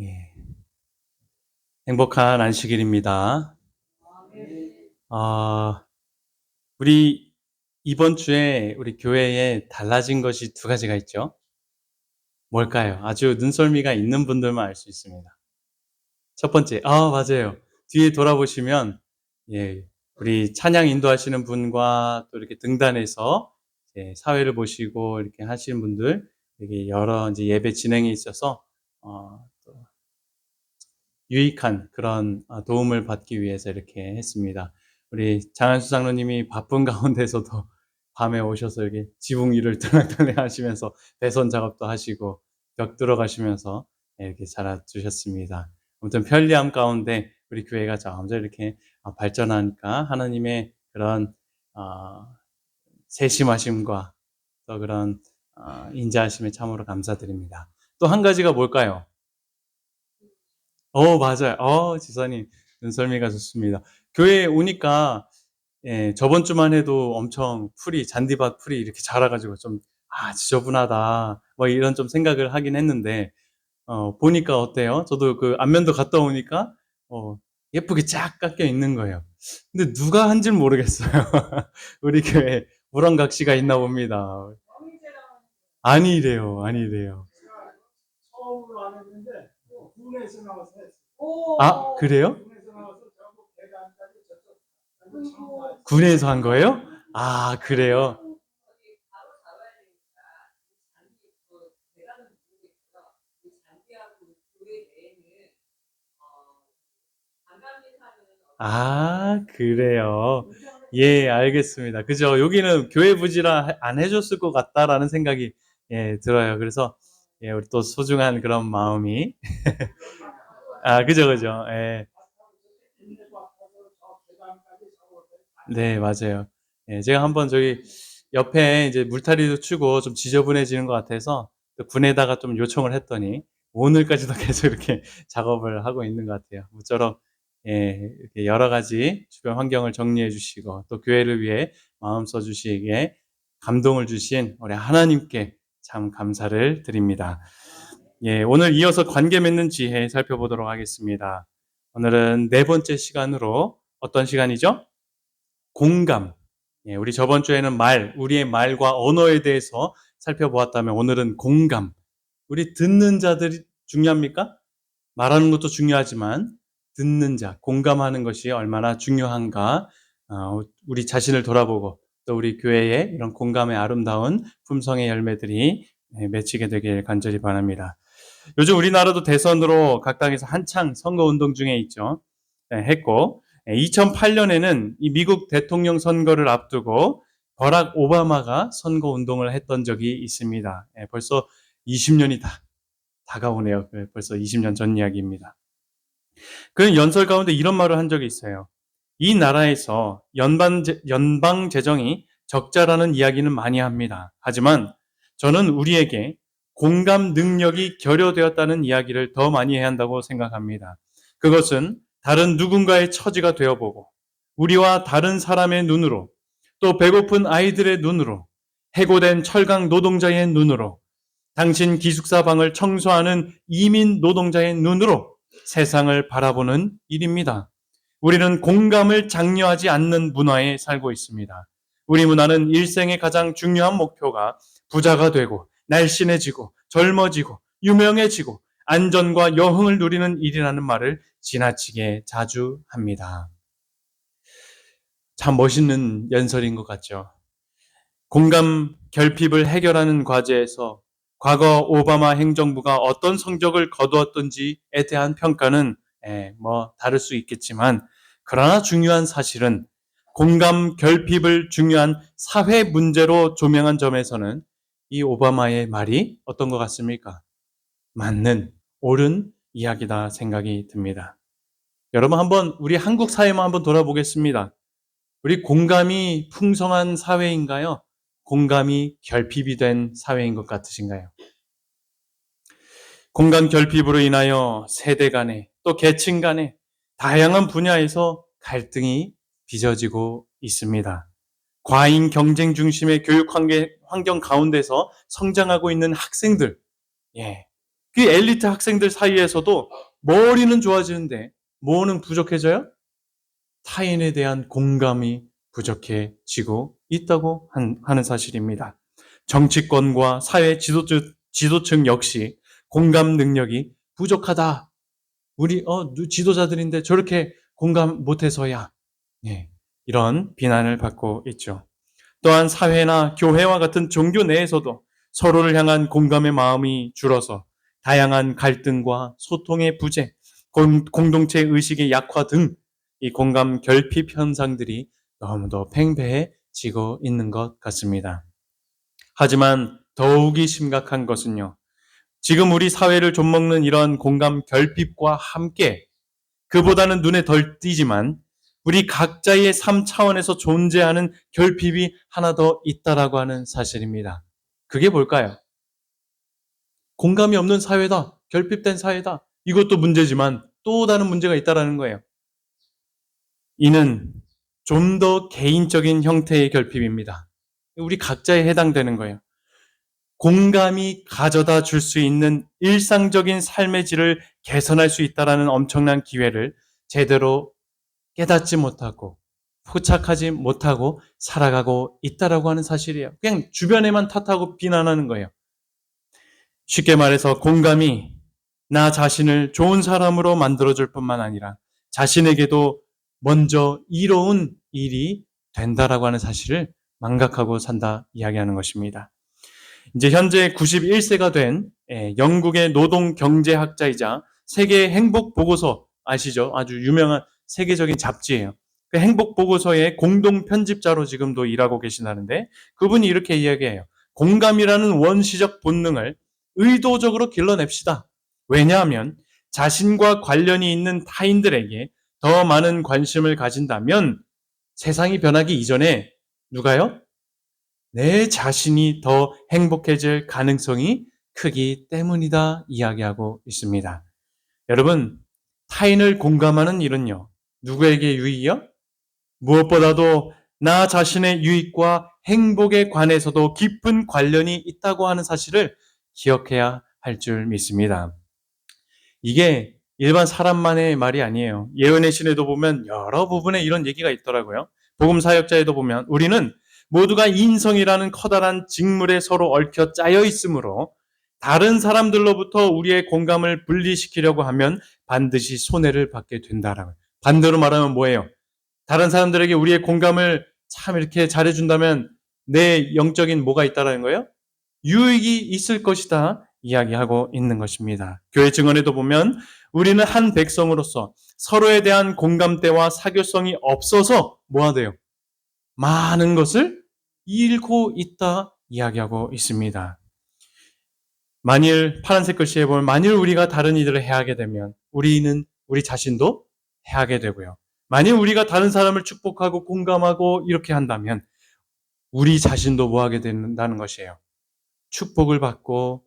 예, 행복한 안식일입니다. 아, 우리 이번 주에 우리 교회에 달라진 것이 두 가지가 있죠. 뭘까요? 아주 눈썰미가 있는 분들만 알 수 있습니다. 첫 번째, 맞아요. 뒤에 돌아보시면, 예, 우리 찬양 인도하시는 분과 또 이렇게 등단해서 사회를 보시고 이렇게 하시는 분들, 이게 여러 이제 예배 진행에 있어서, 또 유익한 그런 도움을 받기 위해서 이렇게 했습니다. 우리 장한수 장로님이 바쁜 가운데서도 밤에 오셔서 이렇게 지붕 위를 들락들락 하시면서 배선 작업도 하시고 벽 들어가시면서 이렇게 잘해주셨습니다. 아무튼 편리함 가운데 우리 교회가 점점 이렇게 발전하니까 하나님의 그런 어, 세심하심과 또 그런 인자하심에 참으로 감사드립니다. 또 한 가지가 뭘까요? 맞아요. 지사님 눈썰미가 좋습니다. 교회에 오니까 저번 주만 해도 엄청 풀이 잔디밭 풀이 이렇게 자라 가지고 좀 '지저분하다.' 뭐 이런 좀 생각을 하긴 했는데 보니까 어때요? 저도 그 안면도 갔다 오니까 어 예쁘게 쫙 깎여 있는 거예요. 근데 누가 한지는 모르겠어요. 우리 교회에 우렁각시가 있나 봅니다. 아니래요, 아니래요. 처음으로 안 했는데 군에서 나와서 했어. 그래요? 군에서 나와서 전국 대관까지 저쪽 군에서 한 거예요? 그래요? 그래요. 예, 알겠습니다. 그죠? 여기는 교회 부지라 안 해줬을 것 같다라는 생각이 들어요. 그래서 우리 또 소중한 그런 마음이 그죠, 그죠. 예. 네, 맞아요. 예, 제가 한번 저기 옆에 이제 물타리도 치고 좀 지저분해지는 것 같아서 또 군에다가 좀 요청을 했더니 오늘까지도 계속 이렇게 작업을 하고 있는 것 같아요. 모쪼록 이렇게 여러 가지 주변 환경을 정리해 주시고 또 교회를 위해 마음 써 주시기에 감동을 주신 우리 하나님께 참 감사를 드립니다. 예, 오늘 이어서 관계 맺는 지혜 살펴보도록 하겠습니다. 오늘은 네 번째 시간으로 어떤 시간이죠? 공감. 예, 우리 저번 주에는 우리의 말과 언어에 대해서 살펴보았다면 오늘은 공감. 우리 듣는 자들이 중요합니까? 말하는 것도 중요하지만 듣는 자, 공감하는 것이 얼마나 중요한가 우리 자신을 돌아보고 또 우리 교회의 이런 공감의 아름다운 품성의 열매들이 맺히게 되길 간절히 바랍니다. 요즘 우리나라도 대선으로 각 당에서 한창 선거운동 중에 있죠. 했고 2008년에는 이 미국 대통령 선거를 앞두고 버락 오바마가 선거운동을 했던 적이 있습니다. 벌써 20년이 다가오네요. 벌써 20년 전 이야기입니다. 그는 연설 가운데 이런 말을 한 적이 있어요. 이 나라에서 연방 재정이 적자라는 이야기는 많이 합니다. 하지만 저는 우리에게 공감 능력이 결여되었다는 이야기를 더 많이 해야 한다고 생각합니다. 그것은 다른 누군가의 처지가 되어보고 우리와 다른 사람의 눈으로 또 배고픈 아이들의 눈으로 해고된 철강 노동자의 눈으로 당신 기숙사 방을 청소하는 이민 노동자의 눈으로 세상을 바라보는 일입니다. 우리는 공감을 장려하지 않는 문화에 살고 있습니다. 우리 문화는 일생의 가장 중요한 목표가 부자가 되고 날씬해지고 젊어지고 유명해지고 안전과 여흥을 누리는 일이라는 말을 지나치게 자주 합니다. 참 멋있는 연설인 것 같죠. 공감 결핍을 해결하는 과제에서 과거 오바마 행정부가 어떤 성적을 거두었던지에 대한 평가는 다를 수 있겠지만 그러나 중요한 사실은 공감 결핍을 중요한 사회 문제로 조명한 점에서는 이 오바마의 말이 어떤 것 같습니까? 맞는 옳은 이야기다 생각이 듭니다. 여러분 한번 우리 한국 사회만 한번 돌아보겠습니다. 우리 공감이 풍성한 사회인가요? 공감이 결핍이 된 사회인 것 같으신가요? 공감 결핍으로 인하여 세대 간에 또 계층 간에 다양한 분야에서 갈등이 빚어지고 있습니다. 과잉 경쟁 중심의 교육 환경 가운데서 성장하고 있는 학생들, 예, 그 엘리트 학생들 사이에서도 머리는 좋아지는데 뭐는 부족해져요? 타인에 대한 공감이 부족해지고 있다고 하는 사실입니다. 정치권과 사회 지도층 역시 공감 능력이 부족하다. 우리 지도자들인데 저렇게 공감 못해서야. 네, 이런 비난을 받고 있죠. 또한 사회나 교회와 같은 종교 내에서도 서로를 향한 공감의 마음이 줄어서 다양한 갈등과 소통의 부재, 공동체 의식의 약화 등 이 공감 결핍 현상들이 너무도 팽배해지고 있는 것 같습니다. 하지만 더욱이 심각한 것은요. 지금 우리 사회를 좀먹는 이런 공감 결핍과 함께 그보다는 눈에 덜 띄지만 우리 각자의 삶 차원에서 존재하는 결핍이 하나 더 있다라고 하는 사실입니다. 그게 뭘까요? 공감이 없는 사회다. 결핍된 사회다. 이것도 문제지만 또 다른 문제가 있다라는 거예요. 이는 좀 더 개인적인 형태의 결핍입니다. 우리 각자에 해당되는 거예요. 공감이 가져다 줄 수 있는 일상적인 삶의 질을 개선할 수 있다라는 엄청난 기회를 제대로 깨닫지 못하고 포착하지 못하고 살아가고 있다라고 하는 사실이에요. 그냥 주변에만 탓하고 비난하는 거예요. 쉽게 말해서 공감이 나 자신을 좋은 사람으로 만들어줄 뿐만 아니라 자신에게도 먼저 이로운 일이 된다라고 하는 사실을 망각하고 산다 이야기하는 것입니다. 이제 현재 91세가 된 영국의 노동 경제학자이자 세계 행복 보고서 아시죠? 아주 유명한 세계적인 잡지예요. 그 행복 보고서의 공동 편집자로 지금도 일하고 계시다는데 그분이 이렇게 이야기해요. 공감이라는 원시적 본능을 의도적으로 길러냅시다. 왜냐하면 자신과 관련이 있는 타인들에게 더 많은 관심을 가진다면 세상이 변하기 이전에 누가요? 내 자신이 더 행복해질 가능성이 크기 때문이다 이야기하고 있습니다. 여러분, 타인을 공감하는 일은요. 누구에게 유익이요? 무엇보다도 나 자신의 유익과 행복에 관해서도 깊은 관련이 있다고 하는 사실을 기억해야 할 줄 믿습니다. 이게 일반 사람만의 말이 아니에요. 예언의 신에도 보면 여러 부분에 이런 얘기가 있더라고요. 복음 사역자에도 보면 우리는 모두가 인성이라는 커다란 직물에 서로 얽혀 짜여 있으므로 다른 사람들로부터 우리의 공감을 분리시키려고 하면 반드시 손해를 받게 된다라고. 반대로 말하면 뭐예요? 다른 사람들에게 우리의 공감을 참 이렇게 잘해준다면 내 영적인 뭐가 있다라는 거예요? 유익이 있을 것이다 이야기하고 있는 것입니다. 교회 증언에도 보면 우리는 한 백성으로서 서로에 대한 공감대와 사교성이 없어서 뭐 하대요? 많은 것을 잃고 있다 이야기하고 있습니다. 만일 파란색 글씨에 보면 만일 우리가 다른 이들을 해하게 되면 우리 자신도 해하게 되고요. 만일 우리가 다른 사람을 축복하고 공감하고 이렇게 한다면 우리 자신도 뭐 하게 된다는 것이에요. 축복을 받고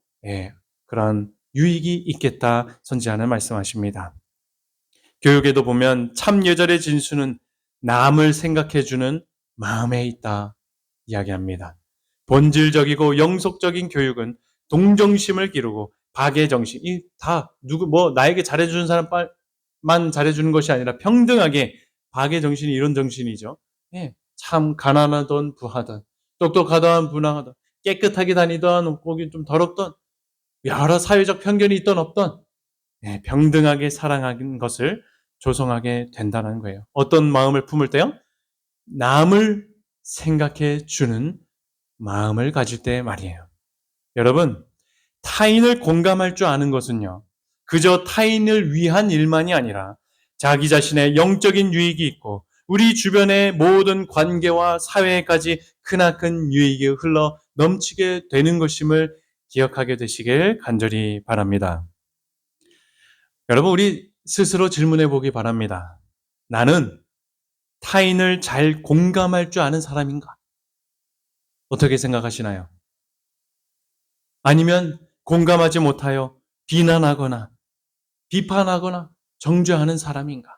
그런 유익이 있겠다 선지자는 말씀하십니다. 교육에도 보면 참 예절의 진수는 남을 생각해주는 마음에 있다 이야기합니다. 본질적이고 영속적인 교육은 동정심을 기르고 박애정신, 이 다 나에게 잘해주는 사람만 잘해주는 것이 아니라 평등하게 박애정신이 이런 정신이죠. 참 가난하던 부하던 똑똑하던 분하던 깨끗하게 다니던 거기 좀 더럽던 여러 사회적 편견이 있던 없던 평등하게 살아가는 것을 조성하게 된다는 거예요. 어떤 마음을 품을 때요? 남을 생각해 주는 마음을 가질 때 말이에요. 여러분, 타인을 공감할 줄 아는 것은요, 그저 타인을 위한 일만이 아니라 자기 자신의 영적인 유익이 있고 우리 주변의 모든 관계와 사회까지 크나큰 유익이 흘러 넘치게 되는 것임을 기억하게 되시길 간절히 바랍니다. 여러분, 우리 스스로 질문해 보기 바랍니다. 나는 타인을 잘 공감할 줄 아는 사람인가? 어떻게 생각하시나요? 아니면 공감하지 못하여 비난하거나 비판하거나 정죄하는 사람인가?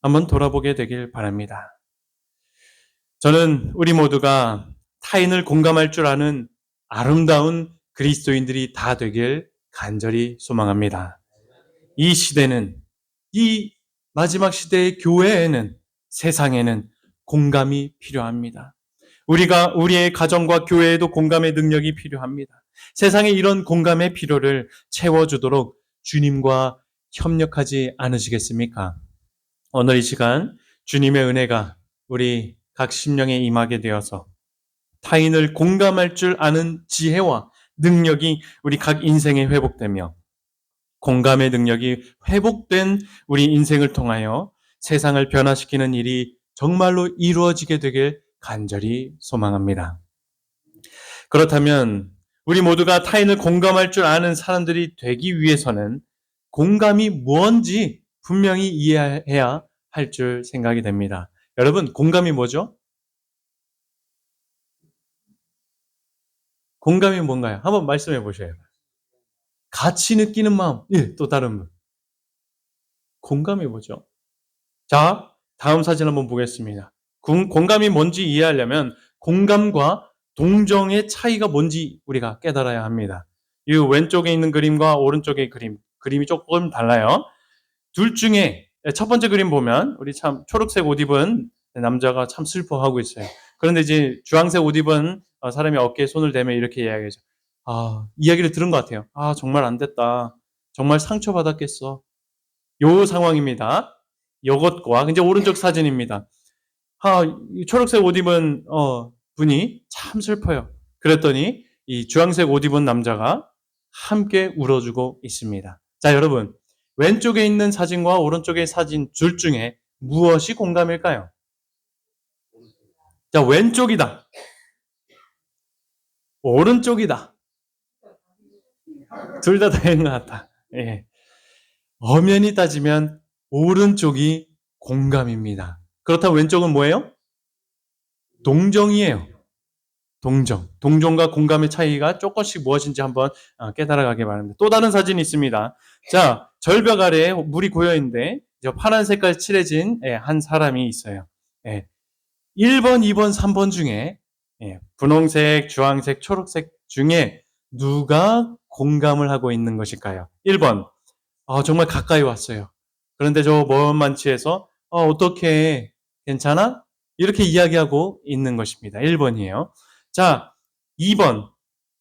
한번 돌아보게 되길 바랍니다. 저는 우리 모두가 타인을 공감할 줄 아는 아름다운 그리스도인들이 다 되길 간절히 소망합니다. 이 시대는, 이 마지막 시대의 교회에는, 세상에는 공감이 필요합니다. 우리의 가정과 교회에도 공감의 능력이 필요합니다. 세상에 이런 공감의 필요를 채워주도록 주님과 협력하지 않으시겠습니까? 오늘 이 시간 주님의 은혜가 우리 각 심령에 임하게 되어서 타인을 공감할 줄 아는 지혜와 능력이 우리 각 인생에 회복되며 공감의 능력이 회복된 우리 인생을 통하여 세상을 변화시키는 일이 정말로 이루어지게 되길 간절히 소망합니다. 그렇다면 우리 모두가 타인을 공감할 줄 아는 사람들이 되기 위해서는 공감이 뭔지 분명히 이해해야 할 줄 생각이 됩니다. 여러분, 공감이 뭐죠? 공감이 뭔가요? 한번 말씀해 보셔요. 같이 느끼는 마음. 예, 또 다른 분. 공감이 뭐죠? 자, 다음 사진 한번 보겠습니다. 공감이 뭔지 이해하려면 공감과 동정의 차이가 뭔지 우리가 깨달아야 합니다. 이 왼쪽에 있는 그림과 오른쪽의 그림이 조금 달라요. 둘 중에 첫 번째 그림 보면 우리 참 초록색 옷 입은 남자가 참 슬퍼하고 있어요. 그런데 이제 주황색 옷 입은 사람이 어깨에 손을 대면 이렇게 이야기하죠. 이야기를 들은 것 같아요. 정말 안 됐다. 정말 상처받았겠어. 요 상황입니다. 요것과 이제 오른쪽 사진입니다. 이 초록색 옷 입은 분이 참 슬퍼요. 그랬더니 이 주황색 옷 입은 남자가 함께 울어주고 있습니다. 자, 여러분, 왼쪽에 있는 사진과 오른쪽의 사진 둘 중에 무엇이 공감일까요? 자, 왼쪽이다. 오른쪽이다. 둘 다 다른 것 같다. 예. 엄연히 따지면 오른쪽이 공감입니다. 그렇다면 왼쪽은 뭐예요? 동정이에요. 동정과 공감의 차이가 조금씩 무엇인지 한번 깨달아가기 바랍니다. 또 다른 사진이 있습니다. 자, 절벽 아래에 물이 고여있는데 파란 색깔 칠해진 한 사람이 있어요. 1번, 2번, 3번 중에 분홍색, 주황색, 초록색 중에 누가 공감을 하고 있는 것일까요? 1번, 정말 가까이 왔어요. 그런데 저 먼 만치에서 어떻게 괜찮아? 이렇게 이야기하고 있는 것입니다. 1번이에요. 자, 2번,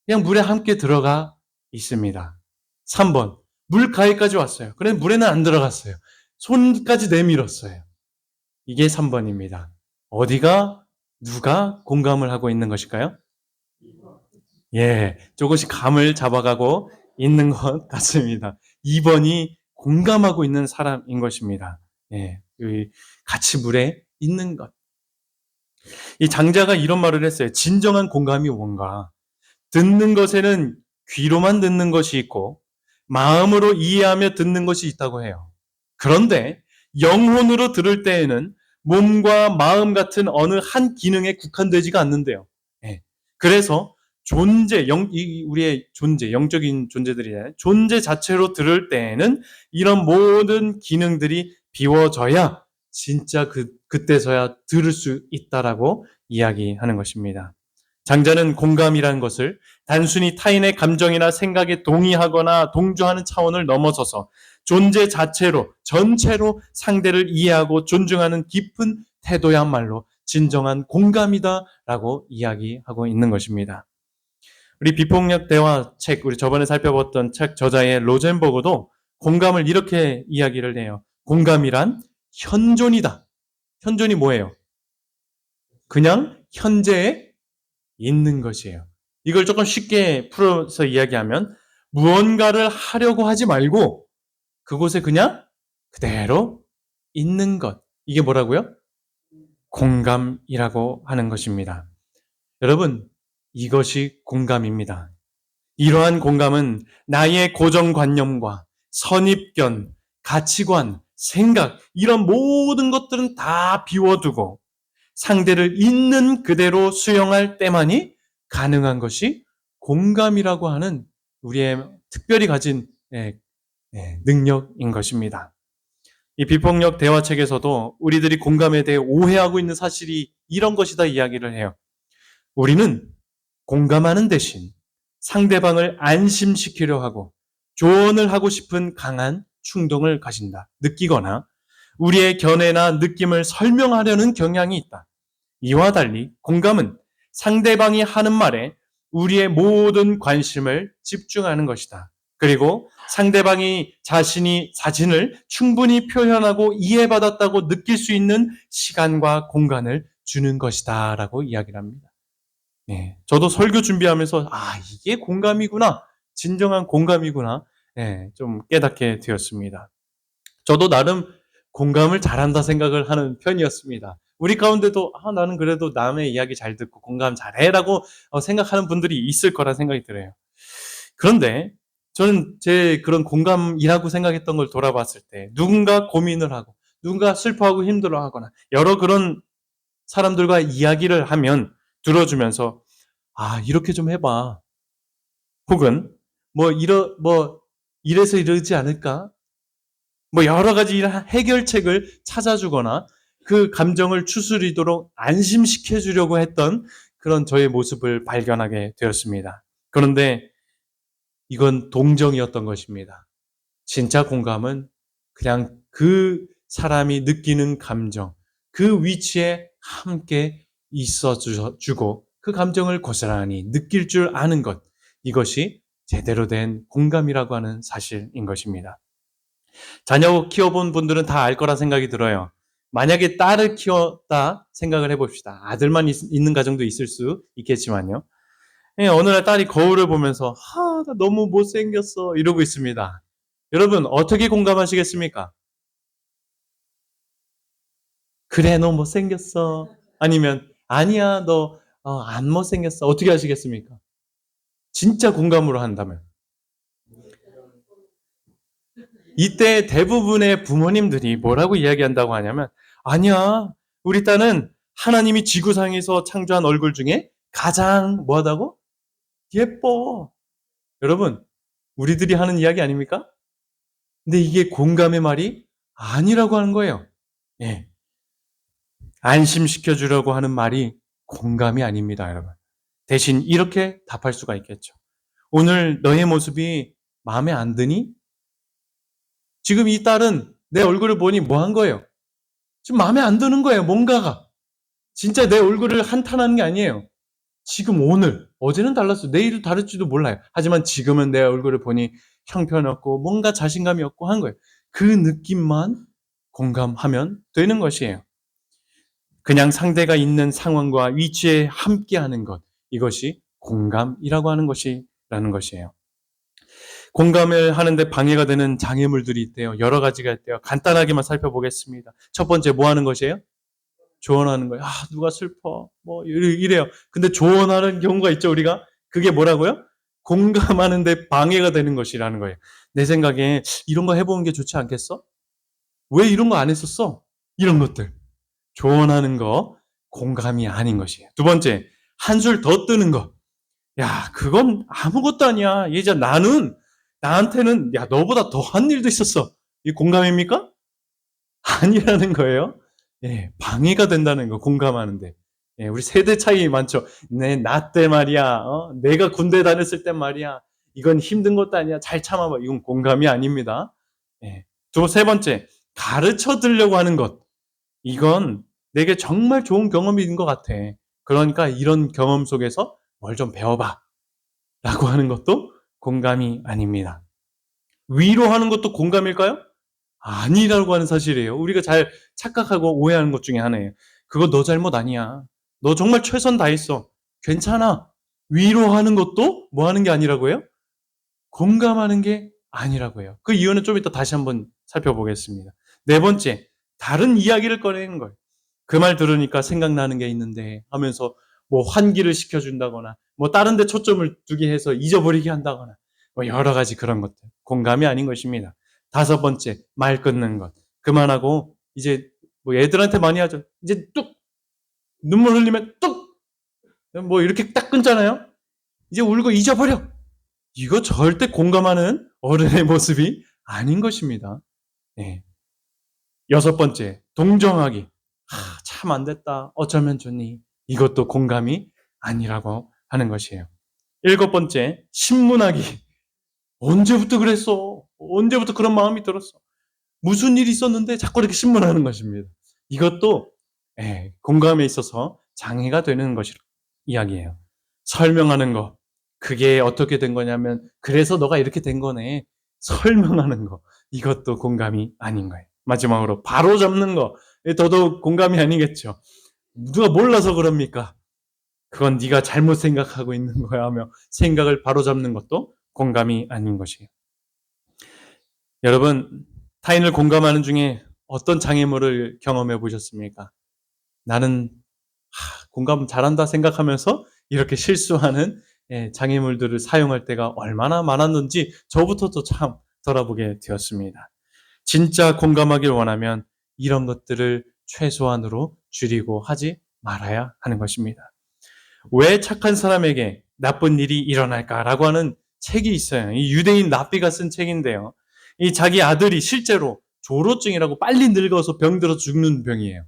그냥 물에 함께 들어가 있습니다. 3번, 물 가까이까지 왔어요. 그런데 물에는 안 들어갔어요. 손까지 내밀었어요. 이게 3번입니다. 누가 공감을 하고 있는 것일까요? 예, 조금씩 감을 잡아가고 있는 것 같습니다. 2번이 공감하고 있는 사람인 것입니다. 예, 같이 물에 있는 것. 이 장자가 이런 말을 했어요. 진정한 공감이 뭔가? 듣는 것에는 귀로만 듣는 것이 있고 마음으로 이해하며 듣는 것이 있다고 해요. 그런데 영혼으로 들을 때에는 몸과 마음 같은 어느 한 기능에 국한되지가 않는데요. 예. 그래서 우리의 존재, 영적인 존재들이잖아요. 존재 자체로 들을 때에는 이런 모든 기능들이 비워져야 진짜 그때서야 들을 수 있다라고 이야기하는 것입니다. 장자는 공감이라는 것을 단순히 타인의 감정이나 생각에 동의하거나 동조하는 차원을 넘어서서 존재 자체로, 전체로 상대를 이해하고 존중하는 깊은 태도야말로 진정한 공감이다라고 이야기하고 있는 것입니다. 우리 비폭력 대화 책, 우리 저번에 살펴봤던 책 저자의 로젠버그도 공감을 이렇게 이야기를 해요. 공감이란 현존이다. 현존이 뭐예요? 그냥 현재에 있는 것이에요. 이걸 조금 쉽게 풀어서 이야기하면 무언가를 하려고 하지 말고 그곳에 그냥 그대로 있는 것. 이게 뭐라고요? 공감이라고 하는 것입니다. 여러분, 이것이 공감입니다. 이러한 공감은 나의 고정관념과 선입견, 가치관, 생각, 이런 모든 것들은 다 비워두고 상대를 있는 그대로 수용할 때만이 가능한 것이 공감이라고 하는 우리의 특별히 가진 능력인 것입니다. 이 비폭력 대화책에서도 우리들이 공감에 대해 오해하고 있는 사실이 이런 것이다 이야기를 해요. 우리는 공감하는 대신 상대방을 안심시키려 하고 조언을 하고 싶은 강한 충동을 가진다. 느끼거나 우리의 견해나 느낌을 설명하려는 경향이 있다. 이와 달리 공감은 상대방이 하는 말에 우리의 모든 관심을 집중하는 것이다. 그리고 상대방이 자신이 자신을 충분히 표현하고 이해받았다고 느낄 수 있는 시간과 공간을 주는 것이다 라고 이야기를 합니다. 네, 저도 설교 준비하면서 이게 공감이구나. 진정한 공감이구나. 네, 좀 깨닫게 되었습니다. 저도 나름 공감을 잘한다 생각을 하는 편이었습니다. 우리 가운데도 나는 그래도 남의 이야기 잘 듣고 공감 잘해라고 생각하는 분들이 있을 거란 생각이 들어요. 그런데 저는 제 그런 공감이라고 생각했던 걸 돌아봤을 때 누군가 고민을 하고 누군가 슬퍼하고 힘들어하거나 여러 그런 사람들과 이야기를 하면 들어주면서 이렇게 좀 해봐. 혹은 이래서 이러지 않을까? 여러 가지 해결책을 찾아주거나 그 감정을 추스리도록 안심시켜 주려고 했던 그런 저의 모습을 발견하게 되었습니다. 그런데 이건 동정이었던 것입니다. 진짜 공감은 그냥 그 사람이 느끼는 감정, 그 위치에 함께 있어 주고 그 감정을 고스란히 느낄 줄 아는 것, 이것이 제대로 된 공감이라고 하는 사실인 것입니다. 자녀 키워본 분들은 다 알 거라 생각이 들어요. 만약에 딸을 키웠다 생각을 해봅시다. 아들만 있는 가정도 있을 수 있겠지만요. 어느 날 딸이 거울을 보면서 나 너무 못생겼어 이러고 있습니다. 여러분 어떻게 공감하시겠습니까? 그래 너 못생겼어. 아니면 아니야 너 안 못생겼어. 어떻게 하시겠습니까? 진짜 공감으로 한다면. 이때 대부분의 부모님들이 뭐라고 이야기한다고 하냐면 아니야 우리 딸은 하나님이 지구상에서 창조한 얼굴 중에 가장 뭐하다고? 예뻐. 여러분 우리들이 하는 이야기 아닙니까? 근데 이게 공감의 말이 아니라고 하는 거예요. 예. 안심시켜 주려고 하는 말이 공감이 아닙니다, 여러분. 대신 이렇게 답할 수가 있겠죠. 오늘 너의 모습이 마음에 안 드니? 지금 이 딸은 내 얼굴을 보니 뭐 한 거예요? 지금 마음에 안 드는 거예요, 뭔가가. 진짜 내 얼굴을 한탄하는 게 아니에요. 지금 오늘, 어제는 달랐어. 내일도 다를지도 몰라요. 하지만 지금은 내 얼굴을 보니 형편없고 뭔가 자신감이 없고 한 거예요. 그 느낌만 공감하면 되는 것이에요. 그냥 상대가 있는 상황과 위치에 함께하는 것, 이것이 공감이라고 하는 것이라는 것이에요. 공감을 하는데 방해가 되는 장애물들이 있대요. 여러 가지가 있대요. 간단하게만 살펴보겠습니다. 첫 번째 뭐 하는 것이에요? 조언하는 거예요. 누가 슬퍼. 이래요. 근데 조언하는 경우가 있죠, 우리가. 그게 뭐라고요? 공감하는데 방해가 되는 것이라는 거예요. 내 생각에 이런 거 해보는 게 좋지 않겠어? 왜 이런 거 안 했었어? 이런 것들. 조언하는 거 공감이 아닌 것이에요. 두 번째, 한술 더 뜨는 거. 야, 그건 아무것도 아니야. 이제 나한테는 너보다 더 한 일도 있었어. 이 공감입니까? 아니라는 거예요. 예, 방해가 된다는 거, 공감하는데. 예, 우리 세대 차이 많죠. 나 때 말이야. 내가 군대 다녔을 때 말이야. 이건 힘든 것도 아니야. 잘 참아봐. 이건 공감이 아닙니다. 예. 세 번째, 가르쳐 드리려고 하는 것. 이건 내게 정말 좋은 경험인 것 같아. 그러니까 이런 경험 속에서 뭘 좀 배워봐. 라고 하는 것도 공감이 아닙니다. 위로하는 것도 공감일까요? 아니라고 하는 사실이에요. 우리가 잘 착각하고 오해하는 것 중에 하나예요. 그거 너 잘못 아니야. 너 정말 최선 다했어. 괜찮아. 위로하는 것도 뭐 하는 게 아니라고요? 공감하는 게 아니라고 해요. 그 이유는 좀 이따 다시 한번 살펴보겠습니다. 네 번째, 다른 이야기를 꺼내는 거예요. 그 말 들으니까 생각나는 게 있는데 하면서 환기를 시켜준다거나 다른 데 초점을 두게 해서 잊어버리게 한다거나 여러 가지 그런 것들. 공감이 아닌 것입니다. 다섯 번째, 말 끊는 것. 그만하고 이제 애들한테 많이 하죠. 이제 뚝! 눈물 흘리면 뚝! 이렇게 딱 끊잖아요. 이제 울고 잊어버려. 이거 절대 공감하는 어른의 모습이 아닌 것입니다. 네. 여섯 번째, 동정하기. 참 안 됐다. 어쩌면 좋니. 이것도 공감이 아니라고 하는 것이에요. 일곱 번째, 신문하기. 언제부터 그랬어? 언제부터 그런 마음이 들었어? 무슨 일이 있었는데 자꾸 이렇게 신문하는 것입니다. 이것도 공감에 있어서 장애가 되는 것이 이야기예요. 설명하는 거. 그게 어떻게 된 거냐면 그래서 너가 이렇게 된 거네. 설명하는 거. 이것도 공감이 아닌 거예요. 마지막으로 바로 잡는 거. 더더욱 공감이 아니겠죠. 누가 몰라서 그럽니까? 그건 네가 잘못 생각하고 있는 거야 하며 생각을 바로 잡는 것도 공감이 아닌 것이에요. 여러분, 타인을 공감하는 중에 어떤 장애물을 경험해 보셨습니까? 나는 공감 잘한다 생각하면서 이렇게 실수하는 장애물들을 사용할 때가 얼마나 많았는지 저부터도 참 돌아보게 되었습니다. 진짜 공감하길 원하면 이런 것들을 최소한으로 줄이고 하지 말아야 하는 것입니다. 왜 착한 사람에게 나쁜 일이 일어날까라고 하는 책이 있어요. 이 유대인 랍비가 쓴 책인데요. 이 자기 아들이 실제로 조로증이라고 빨리 늙어서 병들어 죽는 병이에요.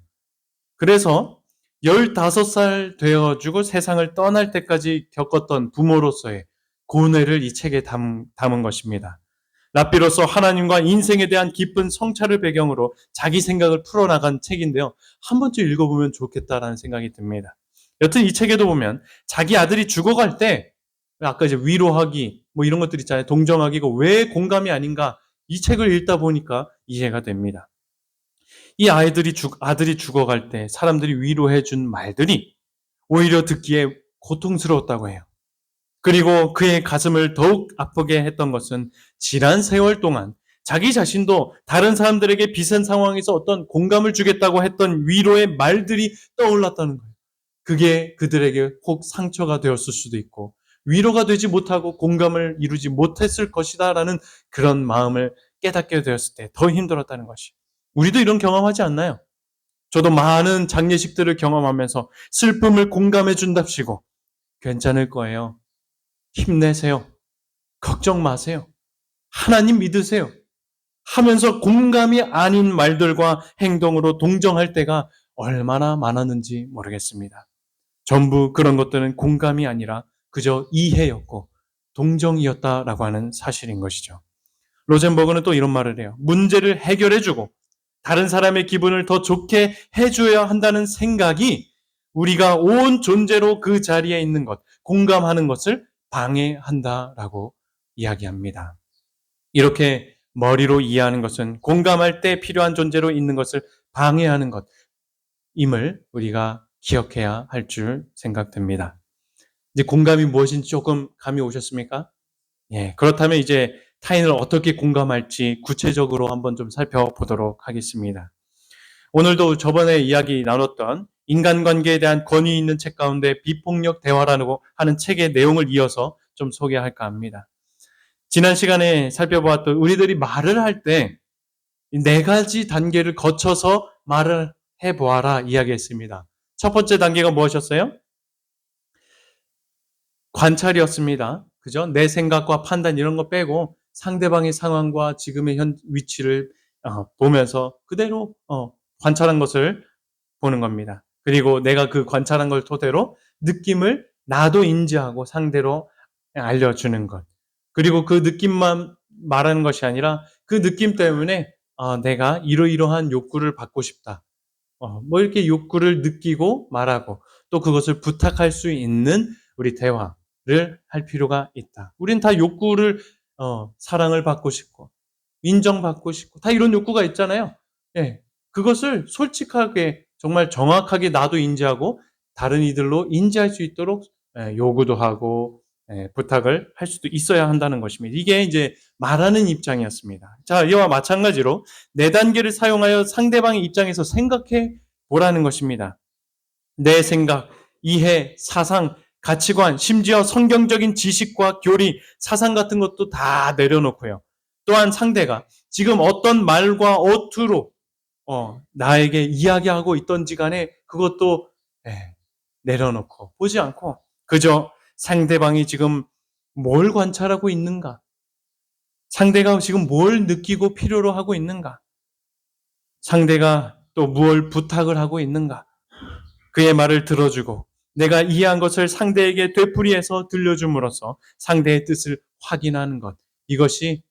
그래서 15살 되어주고 세상을 떠날 때까지 겪었던 부모로서의 고뇌를 이 책에 담은 것입니다. 랍비로서 하나님과 인생에 대한 깊은 성찰을 배경으로 자기 생각을 풀어나간 책인데요. 한 번쯤 읽어보면 좋겠다라는 생각이 듭니다. 여튼 이 책에도 보면 자기 아들이 죽어갈 때 아까 이제 위로하기 뭐 이런 것들 있잖아요. 동정하기가 왜 공감이 아닌가 이 책을 읽다 보니까 이해가 됩니다. 이 아들이 죽어갈 때 사람들이 위로해 준 말들이 오히려 듣기에 고통스러웠다고 해요. 그리고 그의 가슴을 더욱 아프게 했던 것은 지난 세월 동안 자기 자신도 다른 사람들에게 비슷한 상황에서 어떤 공감을 주겠다고 했던 위로의 말들이 떠올랐다는 거예요. 그게 그들에게 혹 상처가 되었을 수도 있고 위로가 되지 못하고 공감을 이루지 못했을 것이다라는 그런 마음을 깨닫게 되었을 때 더 힘들었다는 것이. 우리도 이런 경험하지 않나요? 저도 많은 장례식들을 경험하면서 슬픔을 공감해 준답시고 괜찮을 거예요. 힘내세요. 걱정 마세요. 하나님 믿으세요. 하면서 공감이 아닌 말들과 행동으로 동정할 때가 얼마나 많았는지 모르겠습니다. 전부 그런 것들은 공감이 아니라 그저 이해였고 동정이었다라고 하는 사실인 것이죠. 로젠버그는 또 이런 말을 해요. 문제를 해결해주고 다른 사람의 기분을 더 좋게 해줘야 한다는 생각이 우리가 온 존재로 그 자리에 있는 것, 공감하는 것을 방해한다라고 이야기합니다. 이렇게 머리로 이해하는 것은 공감할 때 필요한 존재로 있는 것을 방해하는 것임을 우리가 기억해야 할 줄 생각됩니다. 이제 공감이 무엇인지 조금 감이 오셨습니까? 예, 그렇다면 이제 타인을 어떻게 공감할지 구체적으로 한번 좀 살펴보도록 하겠습니다. 오늘도 저번에 이야기 나눴던 인간관계에 대한 권위 있는 책 가운데 비폭력 대화라고 하는 책의 내용을 이어서 좀 소개할까 합니다. 지난 시간에 살펴보았던 우리들이 말을 할 때 네 가지 단계를 거쳐서 말을 해보아라 이야기했습니다. 첫 번째 단계가 무엇이었어요? 관찰이었습니다. 그죠? 내 생각과 판단 이런 거 빼고 상대방의 상황과 지금의 위치를 보면서 그대로 관찰한 것을 보는 겁니다. 그리고 내가 그 관찰한 걸 토대로 느낌을 나도 인지하고 상대로 알려주는 것. 그리고 그 느낌만 말하는 것이 아니라 그 느낌 때문에 내가 이러이러한 욕구를 받고 싶다. 뭐 이렇게 욕구를 느끼고 말하고 또 그것을 부탁할 수 있는 우리 대화를 할 필요가 있다. 우린 다 욕구를 사랑을 받고 싶고 인정받고 싶고 다 이런 욕구가 있잖아요. 예. 그것을 솔직하게 정말 정확하게 나도 인지하고 다른 이들로 인지할 수 있도록 요구도 하고 부탁을 할 수도 있어야 한다는 것입니다. 이게 이제 말하는 입장이었습니다. 자, 이와 마찬가지로 네 단계를 사용하여 상대방의 입장에서 생각해 보라는 것입니다. 내 생각, 이해, 사상, 가치관, 심지어 성경적인 지식과 교리, 사상 같은 것도 다 내려놓고요. 또한 상대가 지금 어떤 말과 어투로 나에게 이야기하고 있던지 간에 그것도 내려놓고 보지 않고 그저 상대방이 지금 뭘 관찰하고 있는가? 상대가 지금 뭘 느끼고 필요로 하고 있는가? 상대가 또 무엇을 부탁을 하고 있는가? 그의 말을 들어주고 내가 이해한 것을 상대에게 되풀이해서 들려줌으로써 상대의 뜻을 확인하는 것. 이것이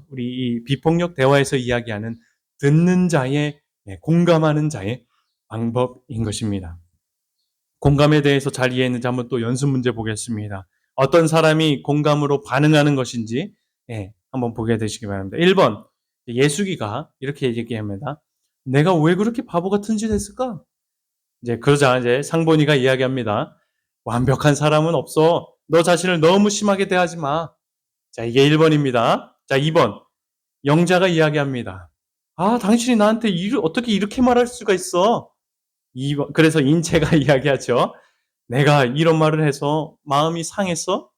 우리 이 비폭력 대화에서 이야기하는 듣는 자의, 공감하는 자의 방법인 것입니다. 공감에 대해서 잘 이해했는지 한번 또 연습 문제 보겠습니다. 어떤 사람이 공감으로 반응하는 것인지 한번 보게 되시기 바랍니다. 1번 예수기가 이렇게 얘기합니다. 내가 왜 그렇게 바보 같은 짓 했을까? 그러자 상본이가 이야기합니다. 완벽한 사람은 없어. 너 자신을 너무 심하게 대하지 마. 자, 이게 1번입니다. 자, 2번 영자가 이야기합니다. 당신이 나한테 어떻게 이렇게 말할 수가 있어? 2번, 그래서 인체가 이야기하죠. 내가 이런 말을 해서 마음이 상했어?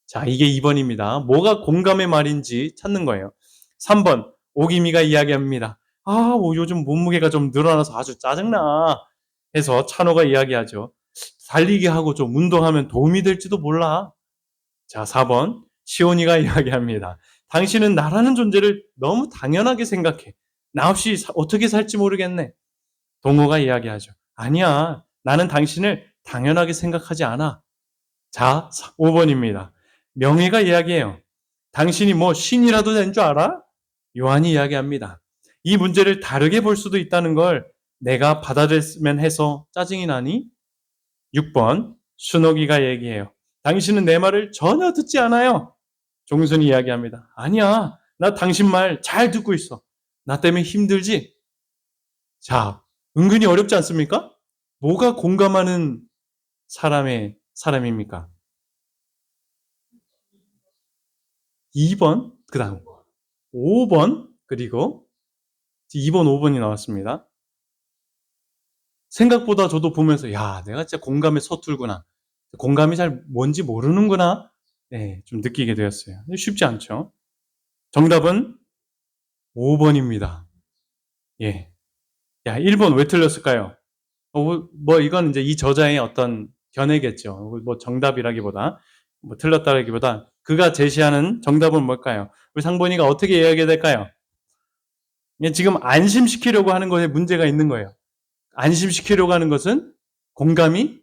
자, 이게 2번입니다. 뭐가 공감의 말인지 찾는 거예요. 3번, 오기미가 이야기합니다. 요즘 몸무게가 좀 늘어나서 아주 짜증나. 해서 찬호가 이야기하죠. 달리기 하고 좀 운동하면 도움이 될지도 몰라. 자, 4번, 시온이가 이야기합니다. 당신은 나라는 존재를 너무 당연하게 생각해. 나 없이 어떻게 살지 모르겠네. 동호가 이야기하죠. 아니야, 나는 당신을 당연하게 생각하지 않아. 자, 5번입니다. 명희가 이야기해요. 당신이 뭐 신이라도 된 줄 알아? 요한이 이야기합니다. 이 문제를 다르게 볼 수도 있다는 걸 내가 받아들였으면 해서 짜증이 나니? 6번, 순옥이가 얘기해요. 당신은 내 말을 전혀 듣지 않아요. 종순이 이야기합니다. 아니야, 나 당신 말 잘 듣고 있어. 나 때문에 힘들지? 자, 은근히 어렵지 않습니까? 뭐가 공감하는 사람입니까? 2번, 그 다음 5번, 그리고 2번, 5번이 나왔습니다. 생각보다 저도 보면서 내가 진짜 공감에 서툴구나. 공감이 잘 뭔지 모르는구나. 좀 느끼게 되었어요. 쉽지 않죠? 정답은 5번입니다. 예. 1번 왜 틀렸을까요? 이건 이제 이 저자의 어떤 견해겠죠. 정답이라기보다, 틀렸다라기보다, 그가 제시하는 정답은 뭘까요? 우리 상본이가 어떻게 이야기해야 될까요? 지금 안심시키려고 하는 것에 문제가 있는 거예요. 안심시키려고 하는 것은 공감이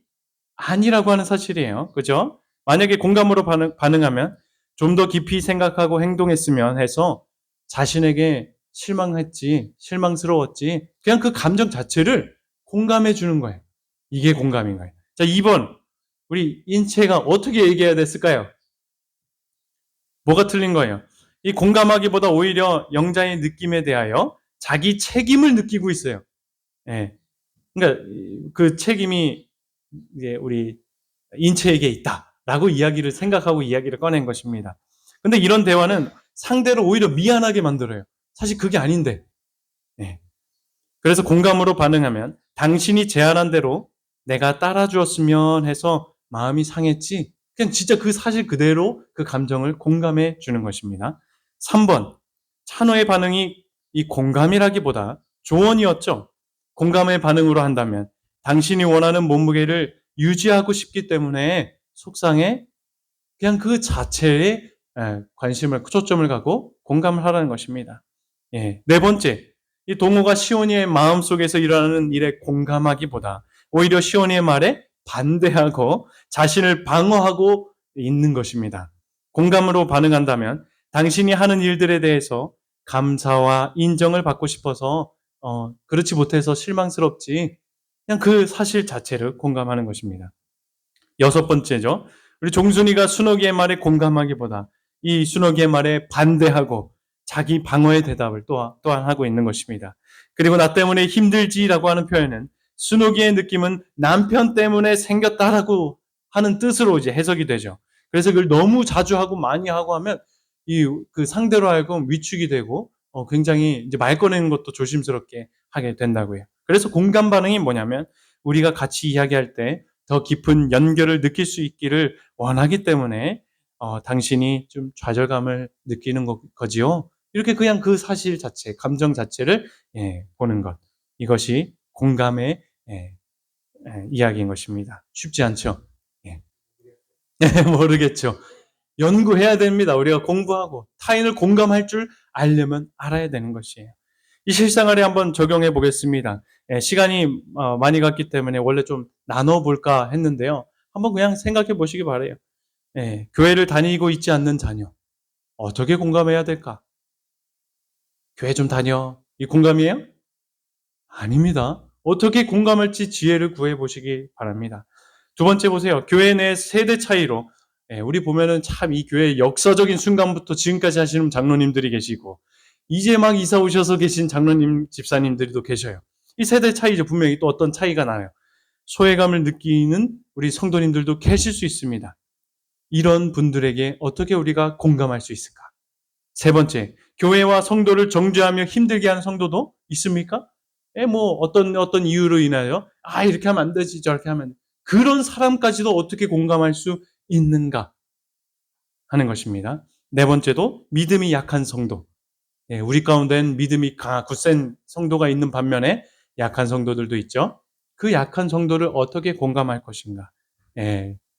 아니라고 하는 사실이에요. 그죠? 만약에 공감으로 반응하면 좀 더 깊이 생각하고 행동했으면 해서 자신에게 실망했지, 실망스러웠지, 그냥 그 감정 자체를 공감해 주는 거예요. 이게 공감인 거예요. 자, 2번. 우리 인체가 어떻게 얘기해야 됐을까요? 뭐가 틀린 거예요? 이 공감하기보다 오히려 영자의 느낌에 대하여 자기 책임을 느끼고 있어요. 그러니까 그 책임이 이제 우리 인체에게 있다라고 이야기를 생각하고 이야기를 꺼낸 것입니다. 근데 이런 대화는 상대를 오히려 미안하게 만들어요. 사실 그게 아닌데. 그래서 공감으로 반응하면 당신이 제안한 대로 내가 따라주었으면 해서 마음이 상했지. 그냥 진짜 그 사실 그대로 그 감정을 공감해 주는 것입니다. 3번. 찬호의 반응이 이 공감이라기보다 조언이었죠. 공감의 반응으로 한다면 당신이 원하는 몸무게를 유지하고 싶기 때문에 속상해. 그냥 그 자체에 초점을 갖고 공감을 하라는 것입니다. 네 번째. 이 동호가 시온이의 마음속에서 일어나는 일에 공감하기보다 오히려 시온이의 말에 반대하고 자신을 방어하고 있는 것입니다. 공감으로 반응한다면 당신이 하는 일들에 대해서 감사와 인정을 받고 싶어서 그렇지 못해서 실망스럽지. 그냥 그 사실 자체를 공감하는 것입니다. 6번째죠. 우리 종순이가 순옥이의 말에 공감하기보다 이 순옥이의 말에 반대하고 자기 방어의 대답을 또한 하고 있는 것입니다. 그리고 나 때문에 힘들지라고 하는 표현은 순옥이의 느낌은 남편 때문에 생겼다라고 하는 뜻으로 이제 해석이 되죠. 그래서 그걸 너무 자주 하고 많이 하고 하면 그 상대로 하여금 위축이 되고 굉장히 이제 말 꺼내는 것도 조심스럽게 하게 된다고요. 그래서 공감 반응이 뭐냐면 우리가 같이 이야기할 때 더 깊은 연결을 느낄 수 있기를 원하기 때문에 당신이 좀 좌절감을 느끼는 거지요. 이렇게 그냥 그 사실 자체, 감정 자체를 보는 것. 이것이 공감의 이야기인 것입니다. 쉽지 않죠? 모르겠죠. 연구해야 됩니다. 우리가 공부하고 타인을 공감할 줄 알려면 알아야 되는 것이에요. 이 실생활에 한번 적용해 보겠습니다. 시간이 많이 갔기 때문에 원래 좀 나눠볼까 했는데요. 한번 그냥 생각해 보시기 바라요. 교회를 다니고 있지 않는 자녀. 어떻게 공감해야 될까? 교회 좀 다녀. 이 공감이에요? 아닙니다. 어떻게 공감할지 지혜를 구해 보시기 바랍니다. 두 번째 보세요. 교회 내 세대 차이로 우리 보면은 참 이 교회 역사적인 순간부터 지금까지 하시는 장로님들이 계시고 이제 막 이사 오셔서 계신 장로님, 집사님들도 계셔요. 이 세대 차이죠. 분명히 또 어떤 차이가 나요. 소외감을 느끼는 우리 성도님들도 계실 수 있습니다. 이런 분들에게 어떻게 우리가 공감할 수 있을까? 세 번째, 교회와 성도를 정죄하며 힘들게 하는 성도도 있습니까? 뭐 어떤 이유로 인하여 이렇게 하면 안 되지, 저렇게 하면 그런 사람까지도 어떻게 공감할 수 있는가 하는 것입니다. 네 번째도 믿음이 약한 성도. 우리 가운데는 믿음이 굳센 성도가 있는 반면에 약한 성도들도 있죠. 그 약한 성도를 어떻게 공감할 것인가?